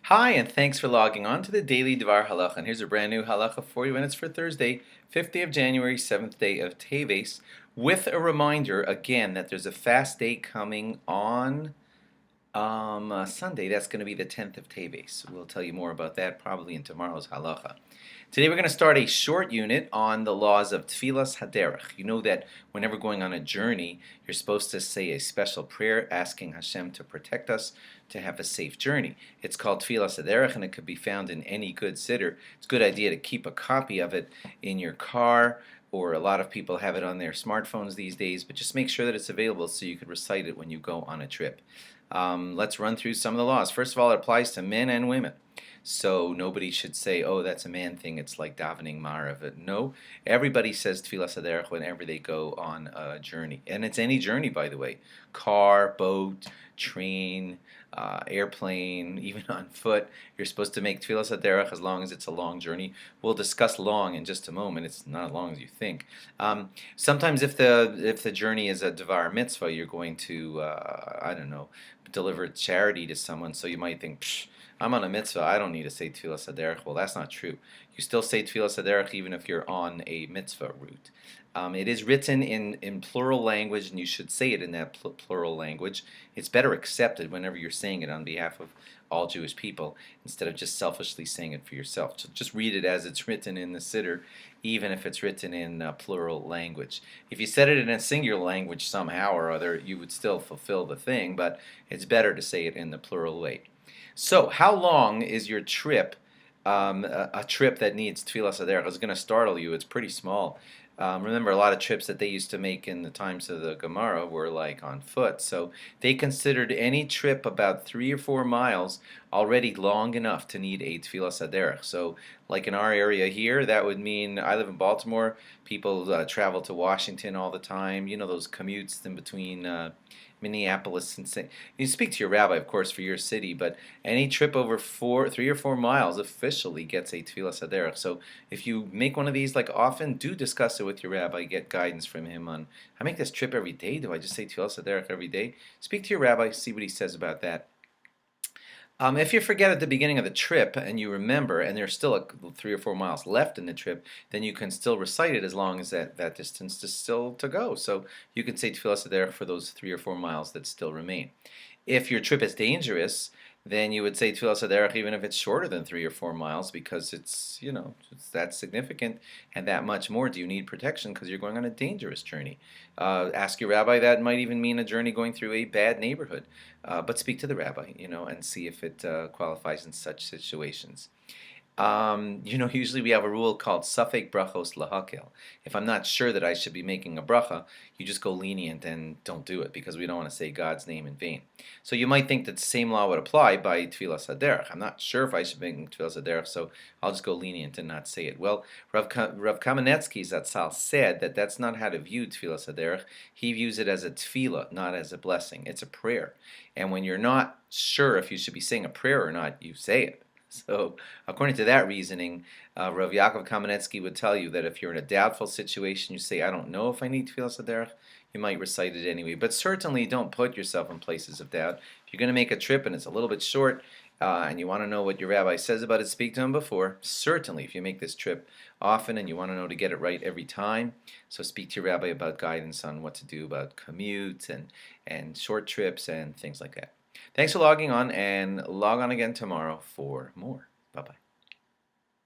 Hi, and thanks for logging on to the Daily DVAR Halacha. And here's a brand new halacha for you, and it's for Thursday, 5th day of January, 7th day of Teves, with a reminder again that there's a fast day coming on Sunday. That's going to be the 10th of Teves. We'll tell you more about that probably in tomorrow's halacha. Today we're going to start a short unit on the laws of Tefilas Haderech. You know that whenever going on a journey, you're supposed to say a special prayer asking Hashem to protect us, to have a safe journey. It's called Tefilas Haderech, and it could be found in any good siddur. It's a good idea to keep a copy of it in your car, or a lot of people have it on their smartphones these days, but just make sure that it's available so you could recite it when you go on a trip. Let's run through some of the laws. First of all, it applies to men and women. So nobody should say, oh, that's a man thing, it's like davening Marav. No, everybody says Tefilas Haderech whenever they go on a journey. And it's any journey, by the way. Car, boat, train, airplane, even on foot. You're supposed to make Tefilas Haderech as long as it's a long journey. We'll discuss long in just a moment. It's not as long as you think. Sometimes if the journey is a DVAR mitzvah, you're going to, I don't know, deliver charity to someone, so you might think, psh, I'm on a mitzvah, I don't need to say Tefilas Haderech. Well, that's not true. You still say Tefilas Haderech even if you're on a mitzvah route. It is written in plural language, and you should say it in that plural language. It's better accepted whenever you're saying it on behalf of all Jewish people instead of just selfishly saying it for yourself. So just read it as it's written in the siddur, even if it's written in plural language. If you said it in a singular language somehow or other, you would still fulfill the thing, but it's better to say it in the plural way. So, how long is your trip? A trip that needs Tefilas Haderech is going to startle you. It's pretty small. Remember, a lot of trips that they used to make in the times of the Gemara were like on foot. So they considered any trip about 3 or 4 miles already long enough to need a Tefilas Haderech. So, like in our area here, that would mean I live in Baltimore. People travel to Washington all the time. You know, those commutes in between Minneapolis and St. You speak to your rabbi, of course, for your city, but any trip over 3 or 4 miles officially gets a Tefilas Haderech. So if you make one of these like often, do discuss it with your rabbi. Get guidance from him on, I make this trip every day. Do I just say Tefilas Haderech every day? Speak to your rabbi, see what he says about that. If you forget at the beginning of the trip and you remember, and there's still 3 or 4 miles left in the trip, then you can still recite it as long as that distance is still to go. So you can say Tefilas Haderech for those 3 or 4 miles that still remain. If your trip is dangerous, then you would say Tefilas Haderech even if it's shorter than 3 or 4 miles, because it's, you know, it's that significant and that much more. Do you need protection because you're going on a dangerous journey? Ask your rabbi. That might even mean a journey going through a bad neighborhood. But speak to the rabbi, you know, and see if it qualifies in such situations. Usually we have a rule called Safek Brachos Lahakel. If I'm not sure that I should be making a bracha, you just go lenient and don't do it because we don't want to say God's name in vain. So you might think that the same law would apply by Tefilas Haderech. I'm not sure if I should make Tefilas Haderech, so I'll just go lenient and not say it. Well, Rav Kamenetsky Zatzal said that that's not how to view Tefilas Haderech. He views it as a tefillah, not as a blessing. It's a prayer. And when you're not sure if you should be saying a prayer or not, you say it. So, according to that reasoning, Rav Yaakov Kamenetsky would tell you that if you're in a doubtful situation, you say, I don't know if I need Tefilas Haderech, you might recite it anyway. But certainly don't put yourself in places of doubt. If you're going to make a trip and it's a little bit short, and you want to know what your rabbi says about it, speak to him before. Certainly, if you make this trip often and you want to know to get it right every time, so speak to your rabbi about guidance on what to do about commute and short trips and things like that. Thanks for logging on, and log on again tomorrow for more. Bye-bye.